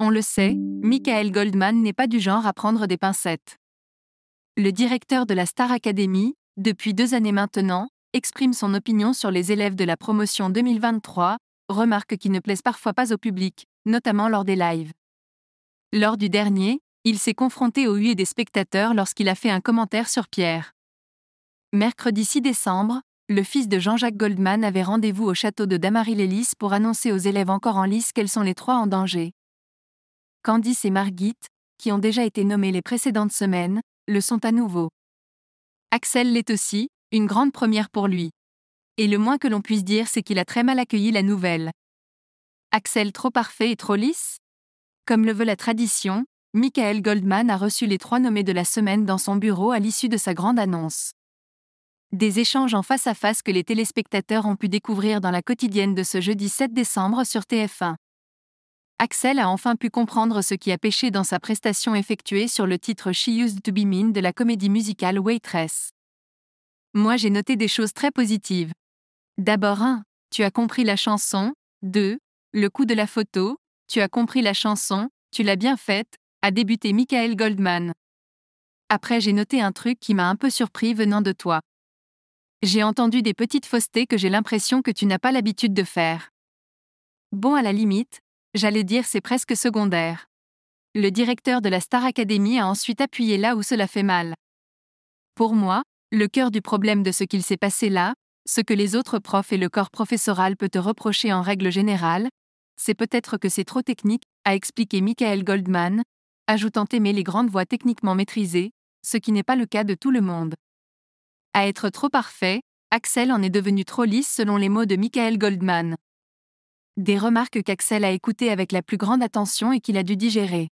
On le sait, Michael Goldman n'est pas du genre à prendre des pincettes. Le directeur de la Star Academy, depuis 2 années maintenant, exprime son opinion sur les élèves de la promotion 2023, remarques qui ne plaisent parfois pas au public, notamment lors des lives. Lors du dernier, il s'est confronté aux huées des spectateurs lorsqu'il a fait un commentaire sur Pierre. Mercredi 6 décembre, le fils de Jean-Jacques Goldman avait rendez-vous au château de Damary-les-Lys pour annoncer aux élèves encore en lice quels sont les 3 en danger. Candice et Margit, qui ont déjà été nommés les précédentes semaines, le sont à nouveau. Axel l'est aussi, une grande première pour lui. Et le moins que l'on puisse dire, c'est qu'il a très mal accueilli la nouvelle. Axel trop parfait et trop lisse ? Comme le veut la tradition, Michael Goldman a reçu les 3 nommés de la semaine dans son bureau à l'issue de sa grande annonce. Des échanges en face à face que les téléspectateurs ont pu découvrir dans la quotidienne de ce jeudi 7 décembre sur TF1. Axel a enfin pu comprendre ce qui a péché dans sa prestation effectuée sur le titre She Used to Be Mean de la comédie musicale Waitress. Moi j'ai noté des choses très positives. D'abord 1. Tu as compris la chanson. 2. Le coup de la photo. Tu as compris la chanson, tu l'as bien faite, a débuté Michael Goldman. Après j'ai noté un truc qui m'a un peu surpris venant de toi. J'ai entendu des petites faussetés que j'ai l'impression que tu n'as pas l'habitude de faire. Bon, à la limite, j'allais dire c'est presque secondaire. Le directeur de la Star Academy a ensuite appuyé là où cela fait mal. Pour moi, le cœur du problème de ce qu'il s'est passé là, ce que les autres profs et le corps professoral peut te reprocher en règle générale, c'est peut-être que c'est trop technique, a expliqué Michael Goldman, ajoutant aimer les grandes voix techniquement maîtrisées, ce qui n'est pas le cas de tout le monde. À être trop parfait, Axel en est devenu trop lisse selon les mots de Michael Goldman. Des remarques qu'Axel a écoutées avec la plus grande attention et qu'il a dû digérer.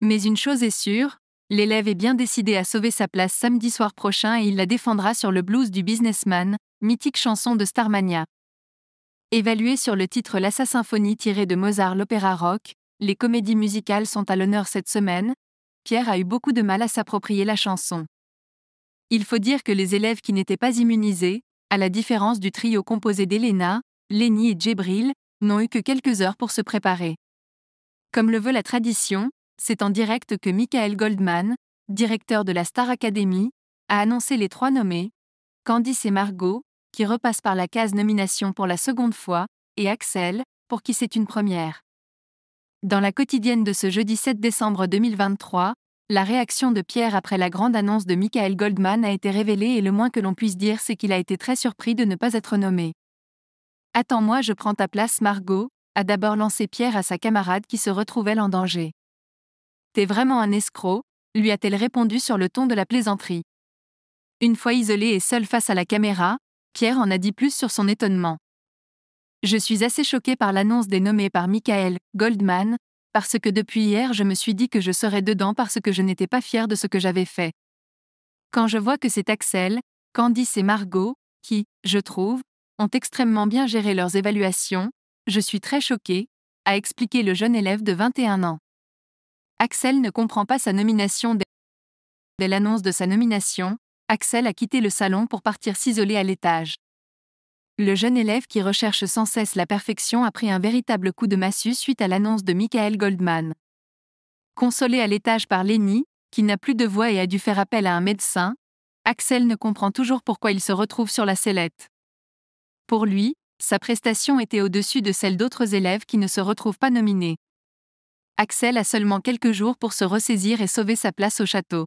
Mais une chose est sûre, l'élève est bien décidé à sauver sa place samedi soir prochain et il la défendra sur le blues du businessman, mythique chanson de Starmania. Évaluée sur le titre La symphonie tirée de Mozart l'opéra rock, les comédies musicales sont à l'honneur cette semaine, Pierre a eu beaucoup de mal à s'approprier la chanson. Il faut dire que les élèves qui n'étaient pas immunisés, à la différence du trio composé d'Elena, Lenny et Djibril, n'ont eu que quelques heures pour se préparer. Comme le veut la tradition, c'est en direct que Michael Goldman, directeur de la Star Academy, a annoncé les 3 nommés, Candice et Margot, qui repassent par la case nomination pour la seconde fois, et Axel, pour qui c'est une première. Dans la quotidienne de ce jeudi 7 décembre 2023, la réaction de Pierre après la grande annonce de Michael Goldman a été révélée et le moins que l'on puisse dire c'est qu'il a été très surpris de ne pas être nommé. « Attends-moi, je prends ta place, Margot », a d'abord lancé Pierre à sa camarade qui se retrouve elle en danger. « T'es vraiment un escroc », lui a-t-elle répondu sur le ton de la plaisanterie. Une fois isolé et seul face à la caméra, Pierre en a dit plus sur son étonnement. « Je suis assez choqué par l'annonce des nommés par Michael Goldman, parce que depuis hier je me suis dit que je serais dedans parce que je n'étais pas fier de ce que j'avais fait. Quand je vois que c'est Axel, Candice et Margot, qui, je trouve, ont extrêmement bien géré leurs évaluations, je suis très choqué, a expliqué le jeune élève de 21 ans. Axel ne comprend pas sa nomination dès l'annonce de sa nomination, Axel a quitté le salon pour partir s'isoler à l'étage. Le jeune élève qui recherche sans cesse la perfection a pris un véritable coup de massue suite à l'annonce de Michael Goldman. Consolé à l'étage par Lenny, qui n'a plus de voix et a dû faire appel à un médecin, Axel ne comprend toujours pourquoi il se retrouve sur la sellette. Pour lui, sa prestation était au-dessus de celle d'autres élèves qui ne se retrouvent pas nominés. Axel a seulement quelques jours pour se ressaisir et sauver sa place au château.